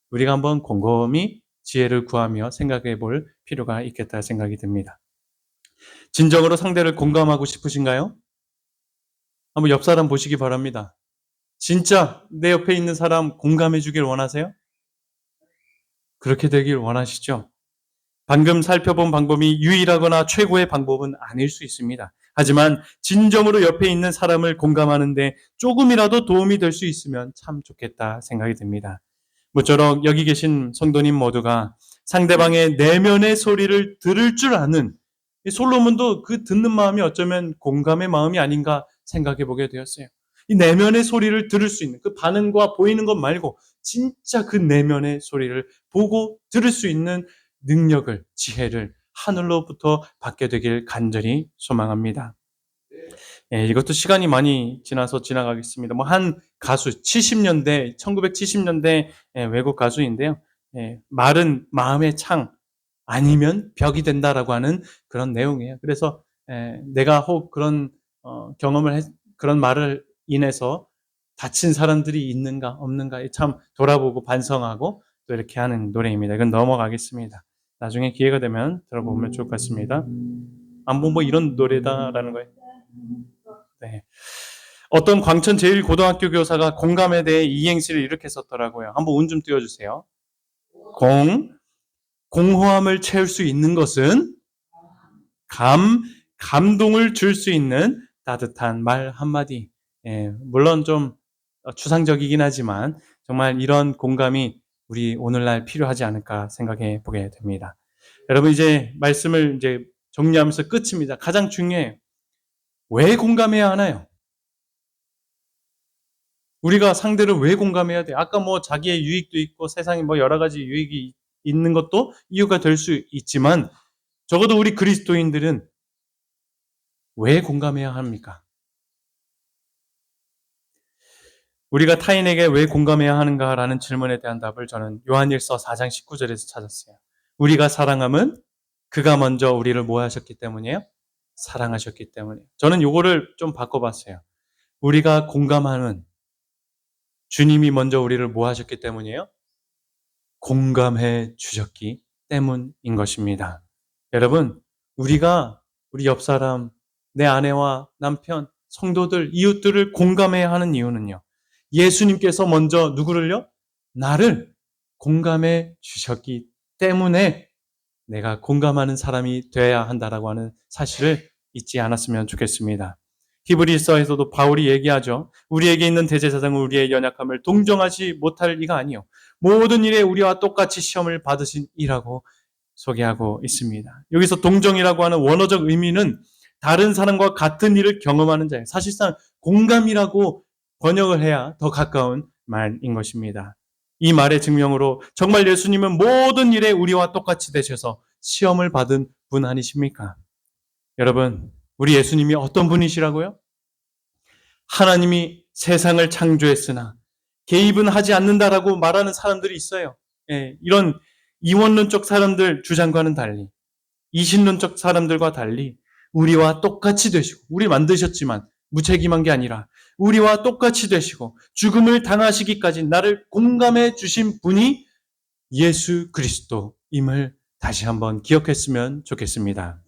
우리가 한번 곰곰이 지혜를 구하며 생각해 볼 필요가 있겠다 생각이 듭니다. 진정으로 상대를 공감하고 싶으신가요? 한번 옆 사람 보시기 바랍니다. 진짜 내 옆에 있는 사람 공감해 주길 원하세요? 그렇게 되길 원하시죠? 방금 살펴본 방법이 유일하거나 최고의 방법은 아닐 수 있습니다. 하지만 진정으로 옆에 있는 사람을 공감하는데 조금이라도 도움이 될 수 있으면 참 좋겠다 생각이 듭니다. 모쪼록 여기 계신 성도님 모두가 상대방의 내면의 소리를 들을 줄 아는 이 솔로몬도 그 듣는 마음이 어쩌면 공감의 마음이 아닌가 생각해 보게 되었어요. 이 내면의 소리를 들을 수 있는 그 반응과 보이는 것 말고 진짜 그 내면의 소리를 보고 들을 수 있는 능력을, 지혜를 하늘로부터 받게 되길 간절히 소망합니다. 이것도 시간이 많이 지나가겠습니다. 한 가수, 1970년대 외국 가수인데요. 말은 마음의 창, 아니면 벽이 된다라고 하는 그런 내용이에요. 그래서 내가 혹 그런 그런 말을 인해서 다친 사람들이 있는가 없는가 참 돌아보고 반성하고 또 이렇게 하는 노래입니다. 이건 넘어가겠습니다. 나중에 기회가 되면 들어보면 좋을 것 같습니다. 뭐 이런 노래다라는 거예요. 네. 어떤 광천 제1고등학교 교사가 공감에 대해 이행시를 이렇게 썼더라고요. 한번 운 좀 띄워주세요. 공허함을 채울 수 있는 것은 감동을 줄 수 있는 따뜻한 말 한마디. 물론 좀 추상적이긴 하지만 정말 이런 공감이 우리 오늘날 필요하지 않을까 생각해 보게 됩니다. 여러분 이제 말씀을 이제 정리하면서 끝입니다. 가장 중요해요. 왜 공감해야 하나요? 우리가 상대를 왜 공감해야 돼요? 아까 자기의 유익도 있고 세상에 여러 가지 유익이 있는 것도 이유가 될 수 있지만 적어도 우리 그리스도인들은 왜 공감해야 합니까? 우리가 타인에게 왜 공감해야 하는가라는 질문에 대한 답을 저는 요한일서 4장 19절에서 찾았어요. 우리가 사랑함은 그가 먼저 우리를 뭐 하셨기 때문이에요? 사랑하셨기 때문이에요. 저는 요거를 좀 바꿔봤어요. 우리가 공감하는 주님이 먼저 우리를 뭐 하셨기 때문이에요? 공감해 주셨기 때문인 것입니다. 여러분, 우리가 우리 옆 사람, 내 아내와 남편, 성도들, 이웃들을 공감해야 하는 이유는요. 예수님께서 먼저 누구를요? 나를 공감해 주셨기 때문에 내가 공감하는 사람이 되어야 한다라고 하는 사실을 잊지 않았으면 좋겠습니다. 히브리서에서도 바울이 얘기하죠. 우리에게 있는 대제사장은 우리의 연약함을 동정하지 못할 이가 아니요 모든 일에 우리와 똑같이 시험을 받으신 이라고 소개하고 있습니다. 여기서 동정이라고 하는 원어적 의미는 다른 사람과 같은 일을 경험하는 자예요. 사실상 공감이라고 번역을 해야 더 가까운 말인 것입니다. 이 말의 증명으로 정말 예수님은 모든 일에 우리와 똑같이 되셔서 시험을 받은 분 아니십니까? 여러분, 우리 예수님이 어떤 분이시라고요? 하나님이 세상을 창조했으나 개입은 하지 않는다라고 말하는 사람들이 있어요. 이런 이원론적 사람들 주장과는 달리, 이신론적 사람들과 달리 우리와 똑같이 되시고, 우리 만드셨지만 무책임한 게 아니라 우리와 똑같이 되시고 죽음을 당하시기까지 나를 공감해 주신 분이 예수 그리스도임을 다시 한번 기억했으면 좋겠습니다.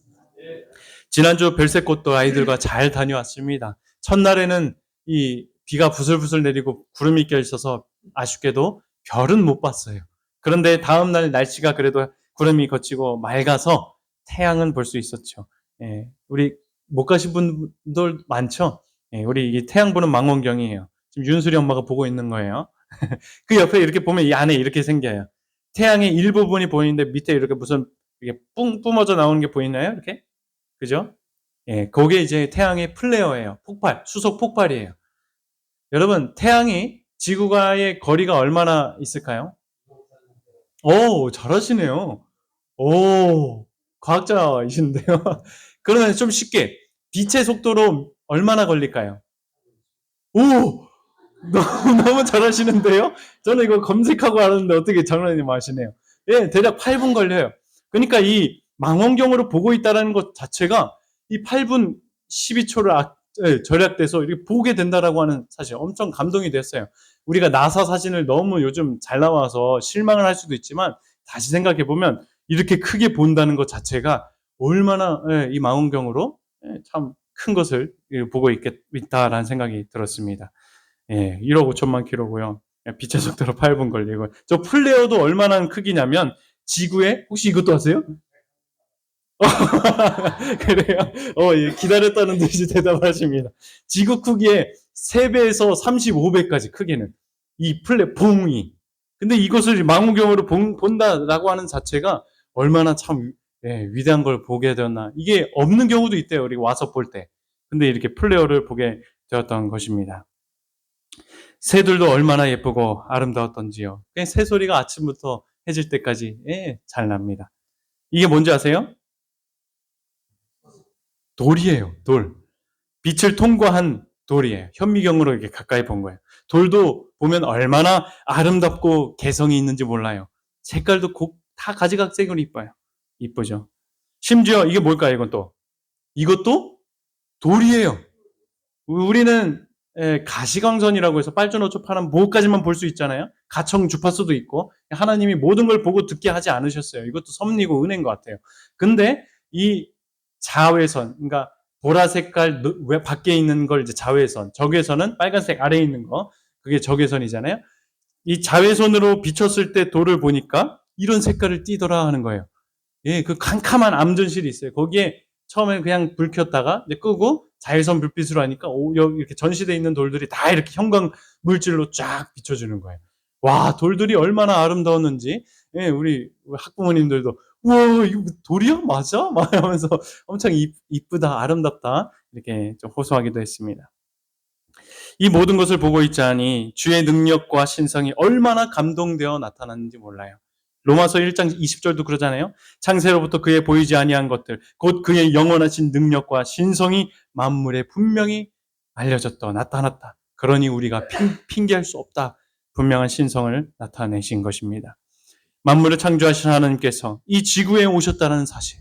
지난주 별새꽃도 아이들과 잘 다녀왔습니다. 첫날에는 이 비가 부슬부슬 내리고 구름이 껴있어서 아쉽게도 별은 못 봤어요. 그런데 다음날 날씨가 그래도 구름이 걷히고 맑아서 태양은 볼 수 있었죠. 예, 우리 못 가신 분들 많죠? 예, 우리 이 태양 보는 망원경이에요. 지금 윤수리 엄마가 보고 있는 거예요. 그 옆에 이렇게 보면 이 안에 이렇게 생겨요. 태양의 일부분이 보이는데 밑에 이렇게 무슨 이게 뿜어져 나오는 게 보이나요? 이렇게? 그죠? 예, 그게 이제 태양의 플레어예요. 폭발, 수소 폭발이에요. 여러분, 태양이 지구와의 거리가 얼마나 있을까요? 오, 잘하시네요. 오, 과학자이신데요. 그러면 좀 쉽게, 빛의 속도로 얼마나 걸릴까요? 오! 너무 잘하시는데요? 저는 이거 검색하고 알았는데 어떻게 장로님 아시네요. 예, 대략 8분 걸려요. 그러니까 이 망원경으로 보고 있다는 것 자체가 이 8분 12초를 절약돼서 이렇게 보게 된다라고 하는 사실 엄청 감동이 됐어요. 우리가 나사 사진을 너무 요즘 잘 나와서 실망을 할 수도 있지만 다시 생각해 보면 이렇게 크게 본다는 것 자체가 얼마나 이 망원경으로 참 큰 것을 보고 있다라는 생각이 들었습니다. 예, 1억 5천만 킬로고요. 빛의 속도로 8분 걸리고. 저 플레어도 얼마나 크기냐면 지구에 혹시 이것도 아세요? 그래요? 예, 기다렸다는 듯이 대답하십니다. 지구 크기의 3배에서 35배까지 크기는 이 봉이. 근데 이것을 망원경으로 본다라고 하는 자체가 얼마나 참 위대한 걸 보게 되었나. 이게 없는 경우도 있대요. 우리 와서 볼 때. 근데 이렇게 플레어를 보게 되었던 것입니다. 새들도 얼마나 예쁘고 아름다웠던지요. 새소리가 아침부터 해질 때까지 잘 납니다. 이게 뭔지 아세요? 돌이에요. 돌. 빛을 통과한 돌이에요. 현미경으로 이렇게 가까이 본 거예요. 돌도 보면 얼마나 아름답고 개성이 있는지 몰라요. 색깔도 다 가지각색으로 이뻐요. 이쁘죠. 심지어 이게 뭘까요? 이건 또 이것도 돌이에요. 우리는 가시광선이라고 해서 빨주노초 파란 뭐까지만 볼 수 있잖아요. 가청 주파수도 있고 하나님이 모든 걸 보고 듣게 하지 않으셨어요. 이것도 섭리고 은혜인 것 같아요. 근데 이 자외선, 그러니까 보라색깔 왜 밖에 있는 걸 이제 자외선, 적외선은 빨간색 아래에 있는 거, 그게 적외선이잖아요. 이 자외선으로 비쳤을 때 돌을 보니까 이런 색깔을 띠더라 하는 거예요. 예, 그 캄캄한 암전실이 있어요. 거기에 처음에 그냥 불 켰다가 이제 끄고 자외선 불빛으로 하니까 여기 이렇게 전시되어 있는 돌들이 다 이렇게 형광 물질로 쫙 비춰주는 거예요. 와, 돌들이 얼마나 아름다웠는지, 예, 우리 학부모님들도 우와, 이거 돌이야? 맞아? 막 하면서 엄청 이쁘다, 아름답다 이렇게 좀 호소하기도 했습니다. 이 모든 것을 보고 있자니 주의 능력과 신성이 얼마나 감동되어 나타났는지 몰라요. 로마서 1장 20절도 그러잖아요. 창세로부터 그의 보이지 아니한 것들, 곧 그의 영원하신 능력과 신성이 만물에 분명히 알려졌다, 나타났다. 그러니 우리가 핑계할 수 없다. 분명한 신성을 나타내신 것입니다. 만물을 창조하신 하나님께서 이 지구에 오셨다는 사실.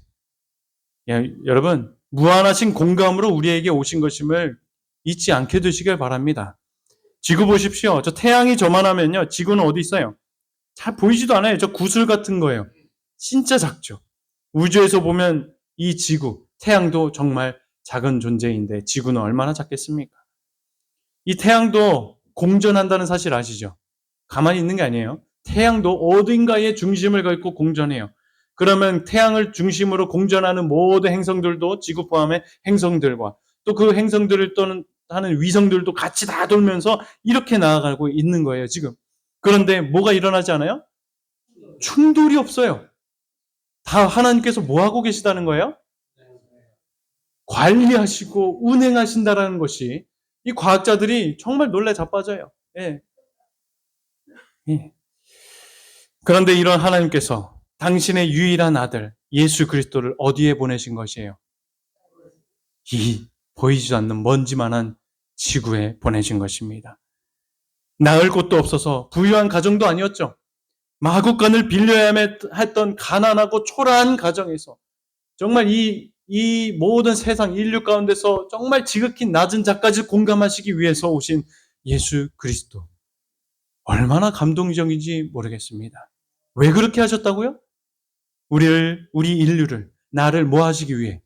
여러분, 무한하신 공감으로 우리에게 오신 것임을 잊지 않게 되시길 바랍니다. 지구 보십시오. 저 태양이 저만하면요. 지구는 어디 있어요? 잘 보이지도 않아요. 저 구슬 같은 거예요. 진짜 작죠. 우주에서 보면 이 지구, 태양도 정말 작은 존재인데 지구는 얼마나 작겠습니까? 이 태양도 공전한다는 사실 아시죠? 가만히 있는 게 아니에요. 태양도 어딘가에 중심을 갖고 공전해요. 그러면 태양을 중심으로 공전하는 모든 행성들도 지구 포함의 행성들과 또 그 행성들을 하는 위성들도 같이 다 돌면서 이렇게 나아가고 있는 거예요, 지금. 그런데 뭐가 일어나지 않아요? 충돌이 없어요. 다 하나님께서 뭐 하고 계시다는 거예요? 관리하시고 운행하신다라는 것이 이 과학자들이 정말 놀래 자빠져요. 예. 예. 그런데 이런 하나님께서 당신의 유일한 아들 예수 그리스도를 어디에 보내신 것이에요? 이 보이지 않는 먼지만한 지구에 보내신 것입니다. 나을 곳도 없어서 부유한 가정도 아니었죠. 마구간을 빌려야 했던 가난하고 초라한 가정에서 정말 이 모든 세상 인류 가운데서 정말 지극히 낮은 자까지 공감하시기 위해서 오신 예수 그리스도. 얼마나 감동적인지 모르겠습니다. 왜 그렇게 하셨다고요? 우리 인류를, 나를 뭐 하시기 위해?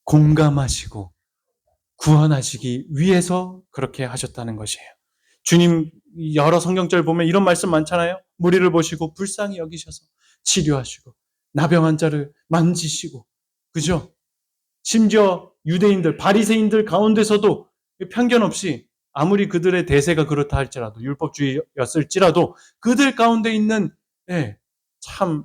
공감하시고 구원하시기 위해서 그렇게 하셨다는 것이에요. 주님 여러 성경절 보면 이런 말씀 많잖아요. 무리를 보시고 불쌍히 여기셔서 치료하시고 나병 환자를 만지시고, 그죠? 심지어 유대인들, 바리새인들 가운데서도 편견 없이 아무리 그들의 대세가 그렇다 할지라도 율법주의였을지라도 그들 가운데 있는 참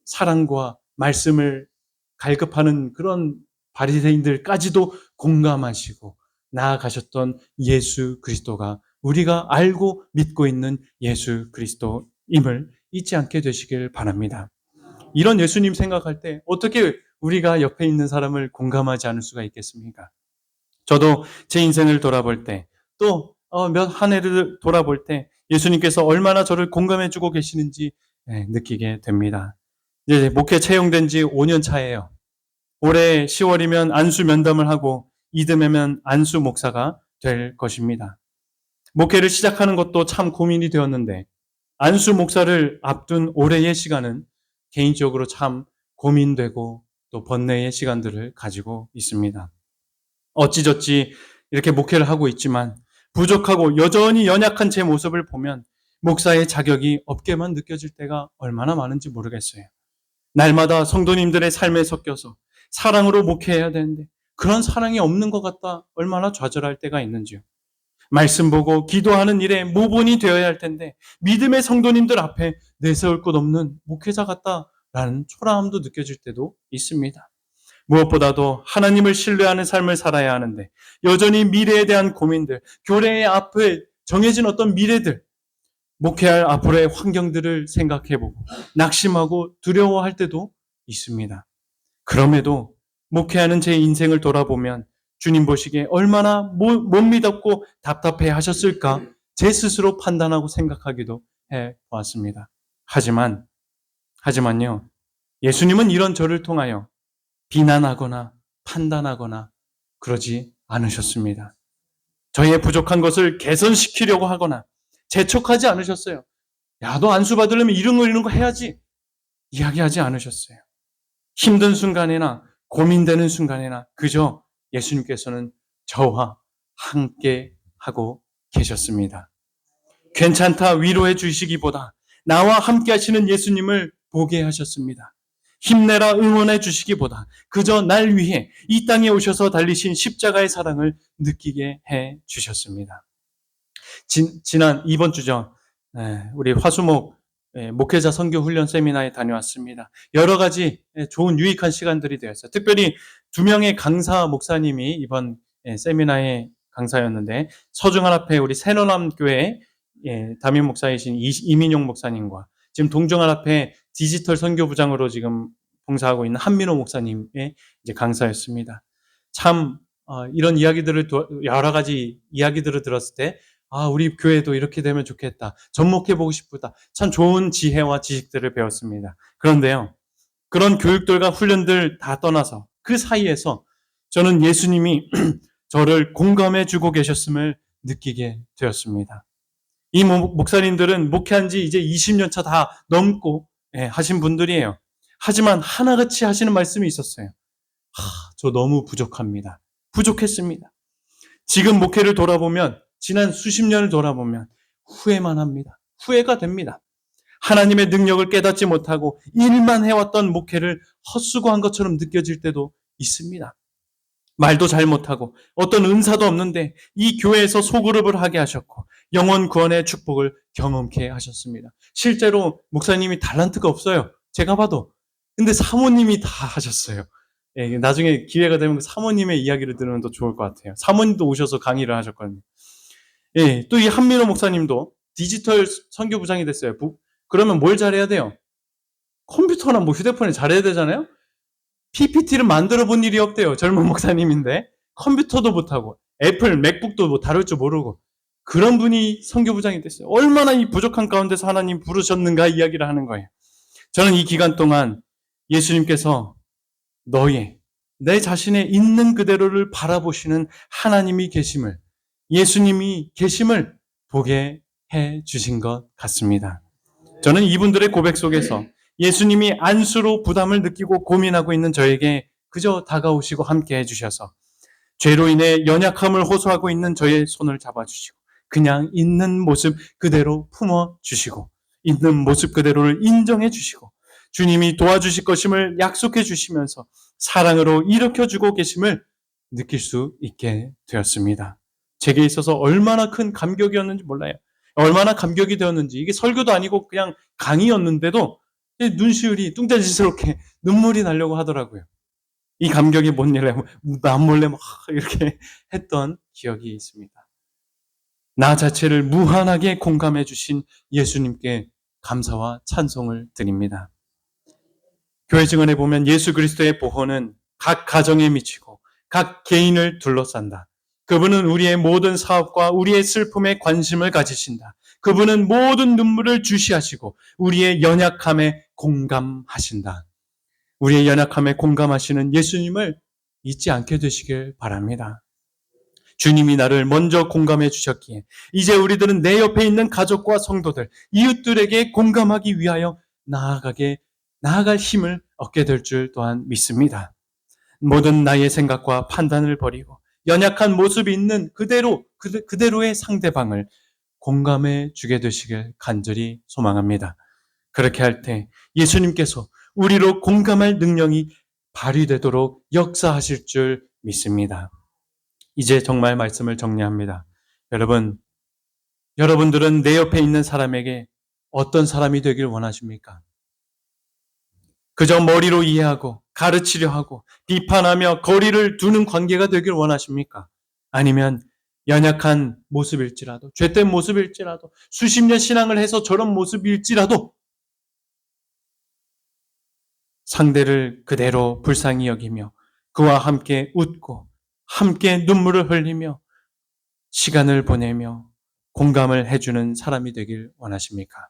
사랑과 말씀을 갈급하는 그런 바리새인들까지도 공감하시고 나아가셨던 예수 그리스도가 우리가 알고 믿고 있는 예수 그리스도임을 잊지 않게 되시길 바랍니다. 이런 예수님 생각할 때 어떻게 우리가 옆에 있는 사람을 공감하지 않을 수가 있겠습니까? 저도 제 인생을 돌아볼 때 또 한 해를 돌아볼 때 예수님께서 얼마나 저를 공감해주고 계시는지 느끼게 됩니다. 이제 목회 채용된 지 5년 차예요. 올해 10월이면 안수 면담을 하고 이듬해면 안수 목사가 될 것입니다. 목회를 시작하는 것도 참 고민이 되었는데 안수 목사를 앞둔 올해의 시간은 개인적으로 참 고민되고 또 번뇌의 시간들을 가지고 있습니다. 어찌저찌 이렇게 목회를 하고 있지만 부족하고 여전히 연약한 제 모습을 보면 목사의 자격이 없게만 느껴질 때가 얼마나 많은지 모르겠어요. 날마다 성도님들의 삶에 섞여서 사랑으로 목회해야 되는데 그런 사랑이 없는 것 같다 얼마나 좌절할 때가 있는지요. 말씀 보고 기도하는 일에 모본이 되어야 할 텐데 믿음의 성도님들 앞에 내세울 것 없는 목회자 같다라는 초라함도 느껴질 때도 있습니다. 무엇보다도 하나님을 신뢰하는 삶을 살아야 하는데 여전히 미래에 대한 고민들, 교회의 앞에 정해진 어떤 미래들, 목회할 앞으로의 환경들을 생각해보고 낙심하고 두려워할 때도 있습니다. 그럼에도 목회하는 제 인생을 돌아보면 주님 보시기에 얼마나 못 믿었고 답답해 하셨을까 제 스스로 판단하고 생각하기도 해보았습니다. 하지만요, 예수님은 이런 저를 통하여 비난하거나 판단하거나 그러지 않으셨습니다. 저의 부족한 것을 개선시키려고 하거나 재촉하지 않으셨어요. 야, 너 안수 받으려면 이런 거 해야지. 이야기하지 않으셨어요. 힘든 순간에나 고민되는 순간에나 그저 예수님께서는 저와 함께 하고 계셨습니다. 괜찮다 위로해 주시기보다 나와 함께 하시는 예수님을 보게 하셨습니다. 힘내라 응원해 주시기보다 그저 날 위해 이 땅에 오셔서 달리신 십자가의 사랑을 느끼게 해 주셨습니다. 지난 이번 주죠. 우리 화수목 목회자 선교 훈련 세미나에 다녀왔습니다. 여러 가지 좋은 유익한 시간들이 되었어요. 특별히 2명의 강사 목사님이 이번 세미나의 강사였는데 서중하나회 우리 새로남교회 담임 목사이신 이민용 목사님과 지금 동정하나회 디지털 선교부장으로 지금 봉사하고 있는 한민호 목사님의 이제 강사였습니다. 참 이런 이야기들을 여러 가지 이야기들을 들었을 때 우리 교회도 이렇게 되면 좋겠다. 접목해보고 싶다. 참 좋은 지혜와 지식들을 배웠습니다. 그런데요, 그런 교육들과 훈련들 다 떠나서 그 사이에서 저는 예수님이 저를 공감해주고 계셨음을 느끼게 되었습니다. 이 목사님들은 목회한 지 이제 20년 차 다 넘고 하신 분들이에요. 하지만 하나같이 하시는 말씀이 있었어요. 저 너무 부족합니다. 부족했습니다. 지금 목회를 돌아보면 지난 수십 년을 돌아보면 후회만 합니다. 후회가 됩니다. 하나님의 능력을 깨닫지 못하고 일만 해왔던 목회를 헛수고한 것처럼 느껴질 때도 있습니다. 말도 잘 못하고 어떤 은사도 없는데 이 교회에서 소그룹을 하게 하셨고 영혼 구원의 축복을 경험케 하셨습니다. 실제로 목사님이 달란트가 없어요. 제가 봐도. 근데 사모님이 다 하셨어요. 나중에 기회가 되면 사모님의 이야기를 들으면 더 좋을 것 같아요. 사모님도 오셔서 강의를 하셨거든요. 또 이 한민호 목사님도 디지털 선교부장이 됐어요. 그러면 뭘 잘해야 돼요? 컴퓨터나 휴대폰을 잘해야 되잖아요? PPT를 만들어 본 일이 없대요. 젊은 목사님인데. 컴퓨터도 못하고, 애플, 맥북도 다룰 줄 모르고. 그런 분이 선교부장이 됐어요. 얼마나 이 부족한 가운데서 하나님 부르셨는가 이야기를 하는 거예요. 저는 이 기간 동안 예수님께서 내 자신의 있는 그대로를 바라보시는 하나님이 계심을, 예수님이 계심을 보게 해 주신 것 같습니다. 저는 이분들의 고백 속에서 예수님이 안수로 부담을 느끼고 고민하고 있는 저에게 그저 다가오시고 함께 해주셔서 죄로 인해 연약함을 호소하고 있는 저의 손을 잡아주시고 그냥 있는 모습 그대로 품어주시고 있는 모습 그대로를 인정해 주시고 주님이 도와주실 것임을 약속해 주시면서 사랑으로 일으켜주고 계심을 느낄 수 있게 되었습니다. 제게 있어서 얼마나 큰 감격이었는지 몰라요. 얼마나 감격이 되었는지. 이게 설교도 아니고 그냥 강의였는데도 눈시울이 뚱딴지스럽게 눈물이 나려고 하더라고요. 이 감격이 뭔 일이야. 남몰래 막 이렇게 했던 기억이 있습니다. 나 자체를 무한하게 공감해 주신 예수님께 감사와 찬송을 드립니다. 교회 증언에 보면 예수 그리스도의 보호는 각 가정에 미치고 각 개인을 둘러싼다. 그분은 우리의 모든 사업과 우리의 슬픔에 관심을 가지신다. 그분은 모든 눈물을 주시하시고 우리의 연약함에 공감하신다. 우리의 연약함에 공감하시는 예수님을 잊지 않게 되시길 바랍니다. 주님이 나를 먼저 공감해 주셨기에 이제 우리들은 내 옆에 있는 가족과 성도들, 이웃들에게 공감하기 위하여 나아갈 힘을 얻게 될 줄 또한 믿습니다. 모든 나의 생각과 판단을 버리고 연약한 모습이 있는 그대로의 상대방을 공감해 주게 되시길 간절히 소망합니다. 그렇게 할 때 예수님께서 우리로 공감할 능력이 발휘되도록 역사하실 줄 믿습니다. 이제 정말 말씀을 정리합니다. 여러분들은 내 옆에 있는 사람에게 어떤 사람이 되길 원하십니까? 그저 머리로 이해하고 가르치려 하고 비판하며 거리를 두는 관계가 되길 원하십니까? 아니면 연약한 모습일지라도, 죄된 모습일지라도, 수십 년 신앙을 해서 저런 모습일지라도 상대를 그대로 불쌍히 여기며 그와 함께 웃고 함께 눈물을 흘리며 시간을 보내며 공감을 해주는 사람이 되길 원하십니까?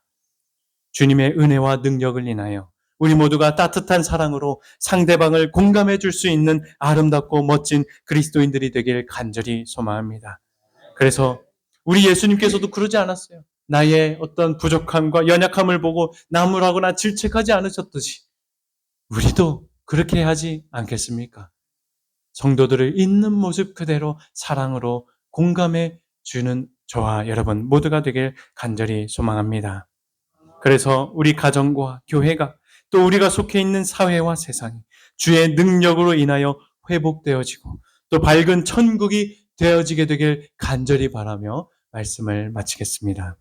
주님의 은혜와 능력을 인하여 우리 모두가 따뜻한 사랑으로 상대방을 공감해 줄 수 있는 아름답고 멋진 그리스도인들이 되길 간절히 소망합니다. 그래서 우리 예수님께서도 그러지 않았어요. 나의 어떤 부족함과 연약함을 보고 나무라거나 질책하지 않으셨듯이 우리도 그렇게 하지 않겠습니까? 성도들을 있는 모습 그대로 사랑으로 공감해 주는 저와 여러분 모두가 되길 간절히 소망합니다. 그래서 우리 가정과 교회가 또 우리가 속해 있는 사회와 세상이 주의 능력으로 인하여 회복되어지고 또 밝은 천국이 되어지게 되길 간절히 바라며 말씀을 마치겠습니다.